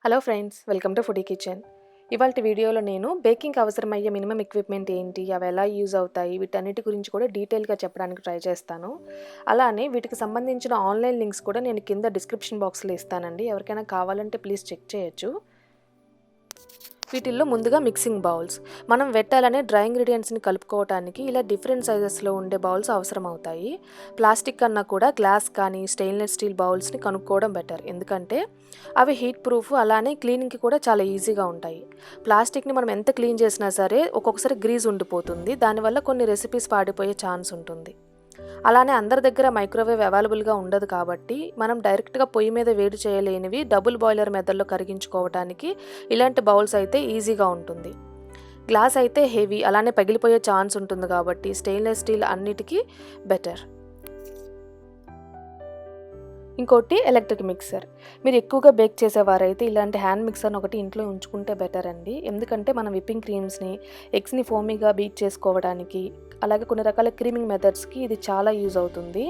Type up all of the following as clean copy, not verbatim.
Hello friends, welcome to foodie kitchen. ఇవాళ వీడియోలో నేను బేకింగ్కి అవసరమయ్యే మినిమం ఎక్విప్మెంట్ ఏంటి, అవి ఎలా యూజ్ అవుతాయి, వీటన్నిటి గురించి కూడా డీటెయిల్గా చెప్పడానికి ట్రై చేస్తాను. అలానే వీటికి సంబంధించిన ఆన్లైన్ లింక్స్ కూడా నేను కింద డిస్క్రిప్షన్ బాక్స్లో ఇస్తానండి. ఎవరికైనా కావాలంటే ప్లీజ్ చెక్ చేయొచ్చు. వీటిల్లో ముందుగా మిక్సింగ్ బౌల్స్. మనం వెట్టాలనే డ్రై ఇంగ్రీడియంట్స్ని కలుపుకోవడానికి ఇలా డిఫరెంట్ సైజెస్లో ఉండే బౌల్స్ అవసరం అవుతాయి. ప్లాస్టిక్ కన్నా కూడా గ్లాస్ కానీ స్టెయిన్లెస్ స్టీల్ బౌల్స్ని కనుక్కోవడం బెటర్, ఎందుకంటే అవి హీట్ ప్రూఫ్, అలానే క్లీనింగ్కి కూడా చాలా ఈజీగా ఉంటాయి. ప్లాస్టిక్ని మనం ఎంత క్లీన్ చేసినా సరే ఒక్కొక్కసారి గ్రీజ్ ఉండిపోతుంది, దానివల్ల కొన్ని రెసిపీస్ పాడిపోయే ఛాన్స్ ఉంటుంది. అలానే అందరి దగ్గర మైక్రోవేవ్ అవైలబుల్గా ఉండదు కాబట్టి మనం డైరెక్ట్గా పొయ్యి మీద వేడి చేయలేనివి డబుల్ బాయిలర్ మెథడ్లో కరిగించుకోవడానికి ఇలాంటి బౌల్స్ అయితే ఈజీగా ఉంటుంది. గ్లాస్ అయితే హెవీ, అలానే పగిలిపోయే ఛాన్స్ ఉంటుంది కాబట్టి స్టెయిన్లెస్ స్టీల్ అన్నిటికీ బెటర్. ఇంకోటి ఎలక్ట్రిక్ మిక్సర్. మీరు ఎక్కువగా బేక్ చేసేవారైతే ఇలాంటి హ్యాండ్ మిక్సర్ని ఒకటి ఇంట్లో ఉంచుకుంటే బెటర్ అండి, ఎందుకంటే మనం విప్పింగ్ క్రీమ్స్ని, ఎగ్స్ని ఫోమీగా బీట్ చేసుకోవడానికి, అలాగే కొన్ని రకాల క్రీమింగ్ మెథడ్స్కి ఇది చాలా యూజ్ అవుతుంది.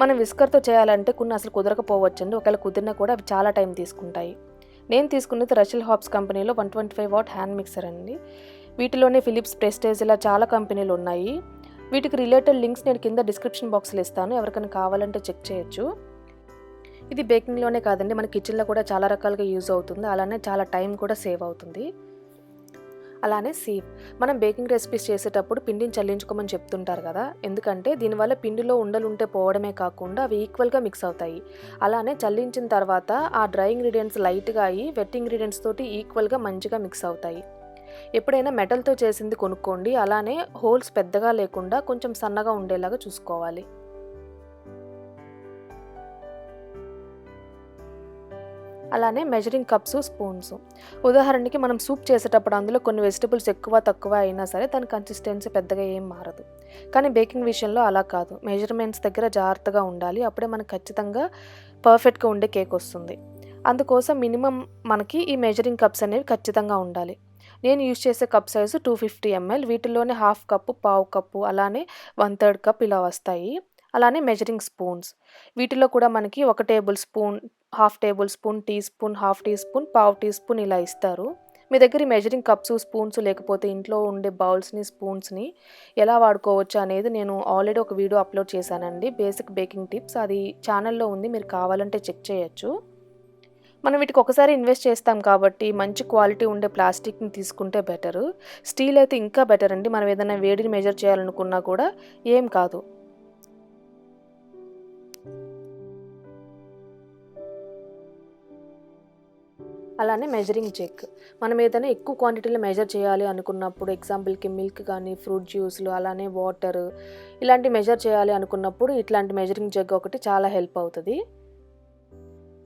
మనం విస్కర్తో చేయాలంటే కొన్ని అసలు కుదరకపోవచ్చండి, ఒకవేళ కుదిరినా కూడా అవి చాలా టైం తీసుకుంటాయి. నేను తీసుకున్నది రషల్ హాబ్స్ కంపెనీలో 125 వాట్ హ్యాండ్ మిక్సర్ అండి. వీటిలోనే ఫిలిప్స్, ప్రెస్టేజ్ ఇలా చాలా కంపెనీలు ఉన్నాయి. వీటికి రిలేటెడ్ లింక్స్ నేను కింద డిస్క్రిప్షన్ బాక్స్లో ఇస్తాను, ఎవరికైనా కావాలంటే చెక్ చేయొచ్చు. ఇది బేకింగ్లోనే కాదండి, మన కిచెన్లో కూడా చాలా రకాలుగా యూజ్ అవుతుంది, అలానే చాలా టైం కూడా సేవ్ అవుతుంది. అలానే సీప్. మనం బేకింగ్ రెసిపీస్ చేసేటప్పుడు పిండిని చల్లించుకోమని చెప్తుంటారు కదా, ఎందుకంటే దీనివల్ల పిండిలో ఉండలుంటే పోవడమే కాకుండా అవి ఈక్వల్గా మిక్స్ అవుతాయి. అలానే చల్లించిన తర్వాత ఆ డ్రై ఇంగ్రీడియంట్స్ లైట్గా అయ్యి వెట్ ఇంగ్రీడియంట్స్ తోటి ఈక్వల్గా మంచిగా మిక్స్ అవుతాయి. ఎప్పుడైనా మెటల్తో చేసింది కొనుక్కోండి, అలానే హోల్స్ పెద్దగా లేకుండా కొంచెం సన్నగా ఉండేలాగా చూసుకోవాలి. అలానే మెజరింగ్ కప్స్, స్పూన్స్. ఉదాహరణకి మనం సూప్ చేసేటప్పుడు అందులో కొన్ని వెజిటబుల్స్ ఎక్కువ తక్కువ అయినా సరే దాని కన్సిస్టెన్సీ పెద్దగా ఏం మారదు. కానీ బేకింగ్ విషయంలో అలా కాదు, మెజర్మెంట్స్ దగ్గర జాగ్రత్తగా ఉండాలి, అప్పుడే మనకు ఖచ్చితంగా పర్ఫెక్ట్గా ఉండే కేక్ వస్తుంది. అందుకోసం మినిమం మనకి ఈ మెజరింగ్ కప్స్ అనేవి ఖచ్చితంగా ఉండాలి. నేను యూజ్ చేసే కప్ సైజు 250 ml. వీటిలోనే హాఫ్ కప్పు, పావు కప్పు, అలానే 1/3 కప్ ఇలా వస్తాయి. అలానే మెజరింగ్ స్పూన్స్. వీటిలో కూడా మనకి 1 tablespoon, half tablespoon, teaspoon, half teaspoon, పావు టీ స్పూన్ ఇలా ఇస్తారు. మీ దగ్గర మెజరింగ్ కప్స్, స్పూన్స్ లేకపోతే ఇంట్లో ఉండే బౌల్స్ని, స్పూన్స్ని ఎలా వాడుకోవచ్చు అనేది నేను ఆల్రెడీ ఒక వీడియో అప్లోడ్ చేశానండి, బేసిక్ బేకింగ్ టిప్స్. అది ఛానల్లో ఉంది, మీరు కావాలంటే చెక్ చేయొచ్చు. మనం వీటికి ఒకసారి ఇన్వెస్ట్ చేస్తాం కాబట్టి మంచి క్వాలిటీ ఉండే ప్లాస్టిక్ని తీసుకుంటే బెటరు. స్టీల్ అయితే ఇంకా బెటర్ అండి, మనం ఏదైనా వేడిని మెజర్ చేయాలనుకున్నా కూడా ఏం కాదు. అలానే మెజరింగ్ జగ్. మనం ఏదైనా ఎక్కువ క్వాంటిటీలో మెజర్ చేయాలి అనుకున్నప్పుడు, ఎగ్జాంపుల్కి మిల్క్ కానీ, ఫ్రూట్ జ్యూస్లు, అలానే వాటర్ ఇలాంటి మెజర్ చేయాలి అనుకున్నప్పుడు ఇట్లాంటి మెజరింగ్ జగ్ ఒకటి చాలా హెల్ప్ అవుతుంది.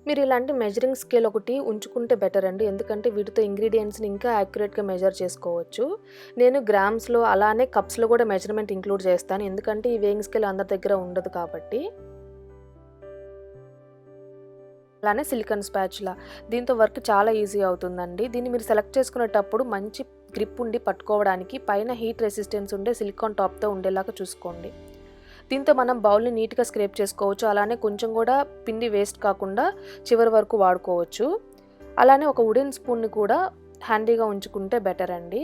మీరు ఇలాంటి మెజరింగ్ స్కేల్ ఒకటి ఉంచుకుంటే బెటర్ అండి, ఎందుకంటే వీటితో ఇంగ్రీడియంట్స్ని ఇంకా యాక్యురేట్గా మెజర్ చేసుకోవచ్చు. నేను గ్రామ్స్లో అలానే కప్స్లో కూడా మెజర్మెంట్ ఇంక్లూడ్ చేస్తాను, ఎందుకంటే ఈ వేయింగ్ స్కేల్ అందరి దగ్గర ఉండదు కాబట్టి. అలానే సిలికాన్ స్పాచులా. దీంతో వర్క్ చాలా ఈజీ అవుతుందండి. దీన్ని మీరు సెలెక్ట్ చేసుకునేటప్పుడు మంచి గ్రిప్ ఉండి పట్టుకోవడానికి పైన హీట్ రెసిస్టెన్స్ ఉండే సిలికాన్ టాప్తో ఉండేలాగా చూసుకోండి. దీంతో మనం బౌల్ని నీట్గా స్క్రేప్ చేసుకోవచ్చు, అలానే కొంచెం కూడా పిండి వేస్ట్ కాకుండా చివరి వరకు వాడుకోవచ్చు. అలానే ఒక వుడెన్ స్పూన్ని కూడా హ్యాండీగా ఉంచుకుంటే బెటర్ అండి.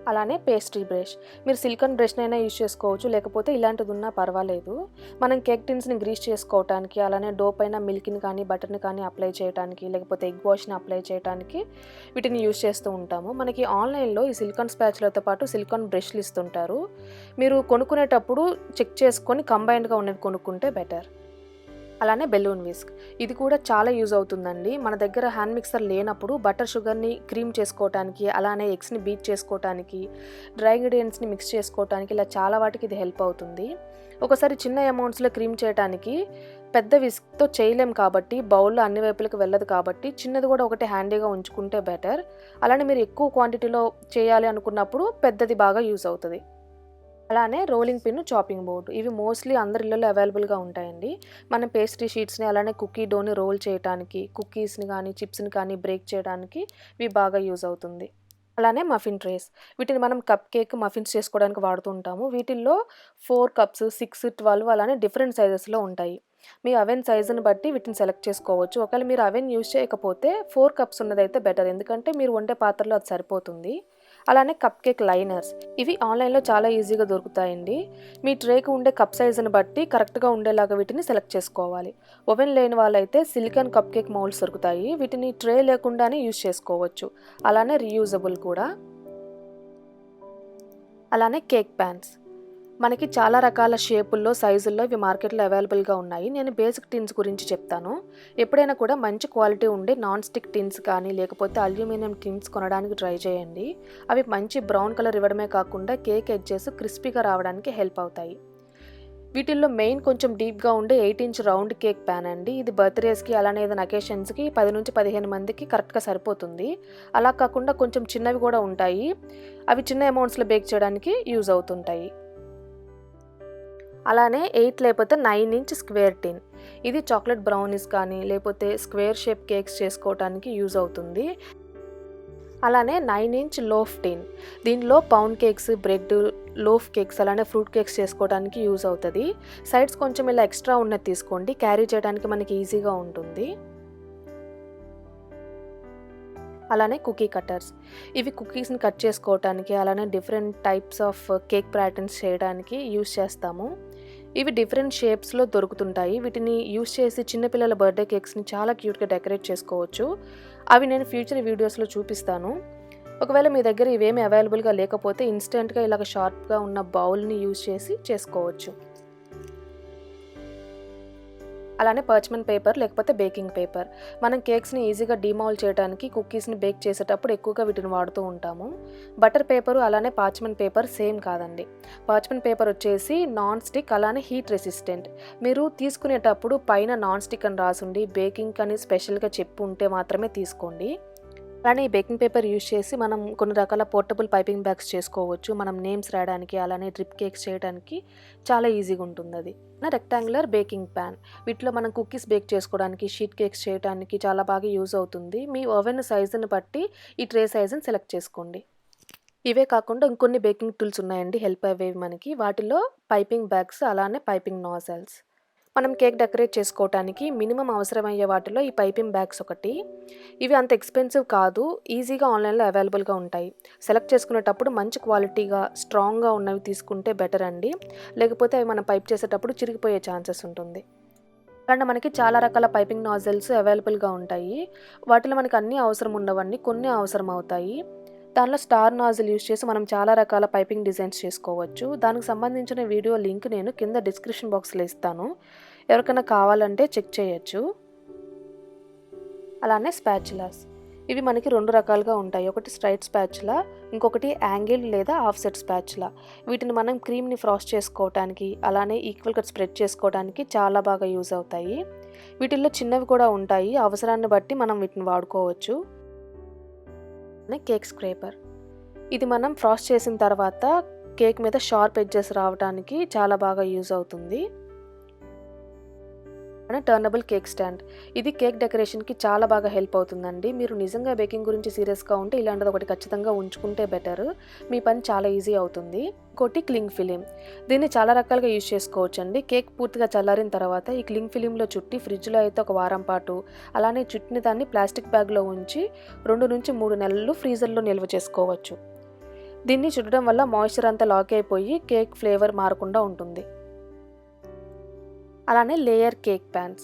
అలానే పేస్ట్రీ బ్రష్. మీరు సిలికాన్ బ్రష్నైనా యూజ్ చేసుకోవచ్చు, లేకపోతే ఇలాంటిది ఉన్నా పర్వాలేదు. మనం కేక్ టిన్స్ని గ్రీస్ చేసుకోవడానికి, అలానే డో పైన మిల్క్ని కానీ బటర్ని కానీ అప్లై చేయడానికి, లేకపోతే ఎగ్ వాష్ని అప్లై చేయడానికి వీటిని యూజ్ చేస్తూ ఉంటాము. మనకి ఆన్లైన్లో ఈ సిలికాన్ స్పాచులతో పాటు సిలికాన్ బ్రష్లు ఇస్తుంటారు. మీరు కొనుక్కునేటప్పుడు చెక్ చేసుకొని కంబైన్డ్గా ఉన్నది కొనుక్కుంటే బెటర్. అలానే బెలూన్ విస్క్. ఇది కూడా చాలా యూజ్ అవుతుందండి. మన దగ్గర హ్యాండ్ మిక్సర్ లేనప్పుడు బటర్ షుగర్ని క్రీమ్ చేసుకోవటానికి, అలానే ఎగ్స్ని బీట్ చేసుకోవటానికి, డ్రై ఇంగ్రీడియంట్స్ని మిక్స్ చేసుకోవటానికి, ఇలా చాలా వాటికి ఇది హెల్ప్ అవుతుంది. ఒకసారి చిన్న అమౌంట్స్లో క్రీమ్ చేయడానికి పెద్ద విస్క్తో చేయలేం కాబట్టి, బౌల్లో అన్ని వైపులకు వెళ్ళదు కాబట్టి చిన్నది కూడా ఒకటి హ్యాండీగా ఉంచుకుంటే బెటర్. అలానే మీరు ఎక్కువ క్వాంటిటీలో చేయాలి అనుకున్నప్పుడు పెద్దది బాగా యూజ్ అవుతుంది. అలానే రోలింగ్ పిన్, చాపింగ్ బోర్డు. ఇవి మోస్ట్లీ అందరి ఇళ్ళలో అవైలబుల్గా ఉంటాయండి. మనం పేస్ట్రీ షీట్స్ని, అలానే కుకీ డోని రోల్ చేయడానికి, కుకీస్ని కానీ చిప్స్ని కానీ బ్రేక్ చేయడానికి ఇవి బాగా యూజ్ అవుతుంది. అలానే మఫిన్ ట్రేస్. వీటిని మనం కప్ కేక్, మఫిన్స్ చేసుకోవడానికి వాడుతూ ఉంటాము. వీటిల్లో 4 కప్స్, 6, 12 అలానే డిఫరెంట్ సైజెస్లో ఉంటాయి. మీ అవెన్ సైజుని బట్టి వీటిని సెలెక్ట్ చేసుకోవచ్చు. ఒకవేళ మీరు అవెన్ యూజ్ చేయకపోతే 4 కప్స్ ఉన్నదైతే బెటర్, ఎందుకంటే మీరు వండే పాత్రలో అది సరిపోతుంది. అలానే కప్ కేక్ లైనర్స్, ఇవి ఆన్లైన్లో చాలా ఈజీగా దొరుకుతాయండి. మీ ట్రేకి ఉండే కప్ సైజుని బట్టి కరెక్ట్గా ఉండేలాగా వీటిని సెలెక్ట్ చేసుకోవాలి. ఓవెన్ లేని వాళ్ళైతే సిలికాన్ కప్ కేక్ మౌల్డ్స్ దొరుకుతాయి, వీటిని ట్రే లేకుండానే యూజ్ చేసుకోవచ్చు. అలానే రీయూజబుల్ కూడా. అలానే కేక్ ప్యాన్స్, మనకి చాలా రకాల షేపుల్లో సైజుల్లో ఇవి మార్కెట్లో అవైలబుల్గా ఉన్నాయి. నేను బేసిక్ టిన్స్ గురించి చెప్తాను. ఎప్పుడైనా కూడా మంచి క్వాలిటీ ఉండే నాన్ స్టిక్ టిన్స్ కానీ లేకపోతే అల్యూమినియం టిన్స్ కొనడానికి ట్రై చేయండి. అవి మంచి బ్రౌన్ కలర్ ఇవ్వడమే కాకుండా కేక్ ఎడ్జెస్ క్రిస్పీగా రావడానికి హెల్ప్ అవుతాయి. వీటిల్లో మెయిన్ కొంచెం డీప్గా ఉండే 8 ఇంచ్ రౌండ్ కేక్ ప్యాన్ అండి. ఇది బర్త్డేస్కి అలానే ఏదైనా అకేషన్స్కి 10 నుంచి 15 మందికి కరెక్ట్గా సరిపోతుంది. అలా కాకుండా కొంచెం చిన్నవి కూడా ఉంటాయి, అవి చిన్న అమౌంట్స్లో బేక్ చేయడానికి యూజ్ అవుతుంటాయి. అలానే 8 లేకపోతే 9 ఇంచ్ స్క్వేర్ టిన్, ఇది చాక్లెట్ బ్రౌనీస్ కానీ లేకపోతే స్క్వేర్ షేప్ కేక్స్ చేసుకోవడానికి యూజ్ అవుతుంది. అలానే 9 ఇంచ్ లోఫ్ టిన్, దీనిలో pound cakes, bread, loaf cakes అలానే ఫ్రూట్ కేక్స్ చేసుకోవడానికి యూజ్ అవుతుంది. సైడ్స్ కొంచెం ఇలా ఎక్స్ట్రా ఉన్నది తీసుకోండి, క్యారీ చేయడానికి మనకి ఈజీగా ఉంటుంది. అలానే కుకీ కట్టర్స్, ఇవి కుకీస్ని కట్ చేసుకోవడానికి అలానే different types of cake patterns చేయడానికి యూజ్ చేస్తాము. ఇవి డిఫరెంట్ షేప్స్లో దొరుకుతుంటాయి. వీటిని యూజ్ చేసి చిన్నపిల్లల బర్త్డే కేక్స్ని చాలా క్యూట్గా డెకరేట్ చేసుకోవచ్చు. అవి నేను ఫ్యూచర్ వీడియోస్లో చూపిస్తాను. ఒకవేళ మీ దగ్గర ఇవేమీ అవైలబుల్గా లేకపోతే ఇన్స్టెంట్గా ఇలాగ షార్ప్గా ఉన్న బౌల్ని యూజ్ చేసి చేసుకోవచ్చు. అలానే పర్చ్మెంట్ పేపర్ లేకపోతే బేకింగ్ పేపర్, మనం కేక్స్ని ఈజీగా డీమౌల్డ్ చేయడానికి కుకీస్ని బేక్ చేసేటప్పుడు ఎక్కువగా వీటిని వాడుతూ ఉంటాము. బటర్ పేపరు అలానే పార్చ్మెంట్ పేపర్ సేమ్ కాదండి. పార్చ్మెంట్ పేపర్ వచ్చేసి నాన్ స్టిక్ అలానే హీట్ రెసిస్టెంట్. మీరు తీసుకునేటప్పుడు పైన నాన్ స్టిక్ అని రాసుండి బేకింగ్ అని స్పెషల్గా చెప్పి ఉంటే మాత్రమే తీసుకోండి. అలానే ఈ బేకింగ్ పేపర్ యూజ్ చేసి మనం కొన్ని రకాల పోర్టబుల్ పైపింగ్ బ్యాగ్స్ చేసుకోవచ్చు. మనం నేమ్స్ రాయడానికి అలానే డ్రిప్ కేక్స్ చేయడానికి చాలా ఈజీగా ఉంటుంది. అది రెక్టాంగులర్ బేకింగ్ ప్యాన్, వీటిలో మనం కుకీస్ బేక్ చేసుకోవడానికి, షీట్ కేక్స్ చేయడానికి చాలా బాగా యూజ్ అవుతుంది. మీ ఓవెన్ సైజుని బట్టి ఈ ట్రే సైజుని సెలెక్ట్ చేసుకోండి. ఇవే కాకుండా ఇంకొన్ని బేకింగ్ టూల్స్ ఉన్నాయండి హెల్ప్ అయ్యేవి మనకి. వాటిలో పైపింగ్ బ్యాగ్స్ అలానే పైపింగ్ నాజల్స్. మనం కేక్ డెకరేట్ చేసుకోవడానికి మినిమం అవసరమయ్యే వాటిలో ఈ పైపింగ్ బ్యాగ్స్ ఒకటి. ఇవి అంత ఎక్స్పెన్సివ్ కాదు, ఈజీగా ఆన్లైన్లో అవైలబుల్గా ఉంటాయి. సెలెక్ట్ చేసుకునేటప్పుడు మంచి క్వాలిటీగా స్ట్రాంగ్గా ఉన్నవి తీసుకుంటే బెటర్ అండి, లేకపోతే అవి మనం పైప్ చేసేటప్పుడు చిరిగిపోయే ఛాన్సెస్ ఉంటుంది. అలానే మనకి చాలా రకాల పైపింగ్ నాజల్స్ అవైలబుల్గా ఉంటాయి. వాటిలో మనకి అన్నీ అవసరం ఉండవండి, కొన్ని అవసరం అవుతాయి. దానిలో స్టార్ నాజిల్ యూజ్ చేసి మనం చాలా రకాల పైపింగ్ డిజైన్స్ చేసుకోవచ్చు. దానికి సంబంధించిన వీడియో లింక్ నేను కింద డిస్క్రిప్షన్ బాక్స్లో ఇస్తాను, ఎవరికైనా కావాలంటే చెక్ చేయొచ్చు. అలానే స్పాచులాస్, ఇవి మనకి 2 రకాలుగా ఉంటాయి. ఒకటి స్ట్రైట్ స్పాచులా, ఇంకొకటి యాంగిల్ లేదా ఆఫ్సెట్ స్పాచులా. వీటిని మనం క్రీమ్ని ఫ్రాస్ట్ చేసుకోవడానికి అలానే ఈక్వల్గా స్ప్రెడ్ చేసుకోవడానికి చాలా బాగా యూజ్ అవుతాయి. వీటిల్లో చిన్నవి కూడా ఉంటాయి, అవసరాన్ని బట్టి మనం వీటిని వాడుకోవచ్చు. కేక్ స్క్రేపర్, ఇది మనం ఫ్రాస్ట్ చేసిన తర్వాత కేక్ మీద షార్ప్ ఎడ్జెస్ రావడానికి చాలా బాగా యూజ్ అవుతుంది. టర్నబుల్ కేక్ స్టాండ్, ఇది కేక్ డెకరేషన్కి చాలా బాగా హెల్ప్ అవుతుందండి. మీరు నిజంగా బేకింగ్ గురించి సీరియస్గా ఉంటే ఇలాంటిది ఒకటి ఖచ్చితంగా ఉంచుకుంటే బెటర్, మీ పని చాలా ఈజీ అవుతుంది. ఇంకోటి క్లింగ్ ఫిలిం, దీన్ని చాలా రకాలుగా యూజ్ చేసుకోవచ్చు అండి. కేక్ పూర్తిగా చల్లారిన తర్వాత ఈ క్లింగ్ ఫిలింలో చుట్టి ఫ్రిడ్జ్లో అయితే 1 వారం పాటు, అలానే చుట్టిన దాన్ని ప్లాస్టిక్ బ్యాగ్లో ఉంచి 2 నుంచి 3 నెలలు ఫ్రీజర్లో నిల్వ చేసుకోవచ్చు. దీన్ని చుట్టడం వల్ల మాయిశ్చర్ అంతా లాక్ అయిపోయి కేక్ ఫ్లేవర్ మారకుండా ఉంటుంది. అలానే లేయర్ కేక్ ప్యాన్స్,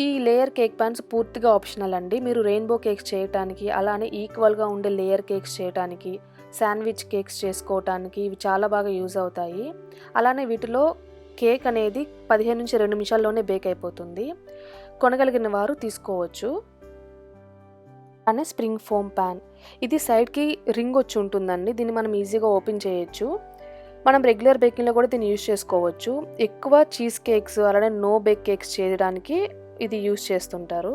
ఈ లేయర్ కేక్ ప్యాన్స్ పూర్తిగా ఆప్షనల్ అండి. మీరు రెయిన్బో కేక్స్ చేయడానికి అలానే ఈక్వల్గా ఉండే లేయర్ కేక్స్ చేయడానికి, శాండ్విచ్ కేక్స్ చేసుకోవడానికి ఇవి చాలా బాగా యూజ్ అవుతాయి. అలానే వీటిలో కేక్ అనేది 15 నుంచి 2 నిమిషాల్లోనే బేక్ అయిపోతుంది. కొనగలిగిన వారు తీసుకోవచ్చు. అలానే స్ప్రింగ్ ఫోమ్ ప్యాన్, ఇది సైడ్కి రింగ్ వచ్చి ఉంటుందండి, దీన్ని మనం ఈజీగా ఓపెన్ చేయొచ్చు. మనం రెగ్యులర్ బేకింగ్లో కూడా దీన్ని యూజ్ చేసుకోవచ్చు. ఎక్కువ చీజ్ కేక్స్ అలానే నో బేక్ కేక్స్ చేయడానికి ఇది యూజ్ చేస్తుంటారు.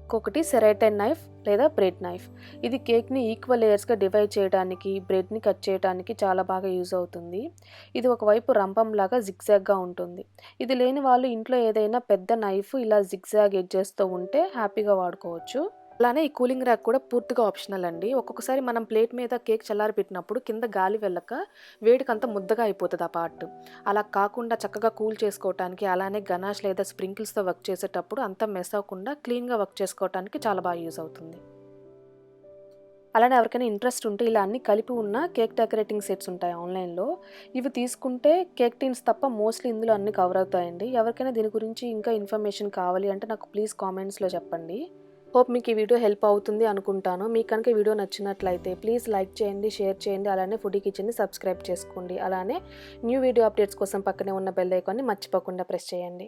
ఇంకొకటి సెరైటైన్ నైఫ్ లేదా బ్రెడ్ నైఫ్, ఇది కేక్ని ఈక్వల్ లేయర్స్గా డివైడ్ చేయడానికి, బ్రెడ్ని కట్ చేయడానికి చాలా బాగా యూజ్ అవుతుంది. ఇది ఒకవైపు రంపంలాగా జిగ్జాగ్గా ఉంటుంది. ఇది లేని వాళ్ళు ఇంట్లో ఏదైనా పెద్ద నైఫ్ ఇలా జిగ్జాగ్ ఎడ్జెస్తో ఉంటే హ్యాపీగా వాడుకోవచ్చు. అలానే ఈ కూలింగ్ ర్యాక్ కూడా పూర్తిగా ఆప్షనల్ అండి. ఒక్కొక్కసారి మనం ప్లేట్ మీద కేక్ చల్లారబెట్టినప్పుడు కింద గాలి వెళ్ళక వేడికంతా ముద్దగా అయిపోతది ఆ పార్ట్. అలా కాకుండా చక్కగా కూల్ చేసుకోవటానికి, అలానే గనాష్ లేదా స్ప్రింకిల్స్‌తో వర్క్ చేసేటప్పుడు అంతా మెస్ అవ్వకుండా క్లీన్‌గా వర్క్ చేసుకోవటానికి చాలా బాగా యూజ్ అవుతుంది. అలానే ఎవరికైనా ఇంట్రెస్ట్ ఉంటే ఇలా అన్నీ కలిపి ఉన్న కేక్ డెకరేటింగ్ సెట్స్ ఉంటాయి ఆన్‌లైన్‌లో. ఇవి తీసుకుంటే కేక్ టిన్స్ తప్ప మోస్ట్‌లీ ఇందులో అన్నీ కవర్ అవుతాయండి. ఎవరికైనా దీని గురించి ఇంకా ఇన్ఫర్మేషన్ కావాలి అంటే నాకు ప్లీజ్ కామెంట్స్‌లో చెప్పండి. హోప్ మీకు ఈ వీడియో హెల్ప్ అవుతుంది అనుకుంటాను. మీకు కనుక ఈ వీడియో నచ్చినట్లయితే ప్లీజ్ లైక్ చేయండి, షేర్ చేయండి. అలానే ఫుడీ కిచెన్‌ని సబ్స్క్రైబ్ చేసుకోండి. అలానే న్యూ వీడియో అప్డేట్స్ కోసం పక్కనే ఉన్న బెల్ ఐకాన్‌ని మర్చిపోకుండా ప్రెస్ చేయండి.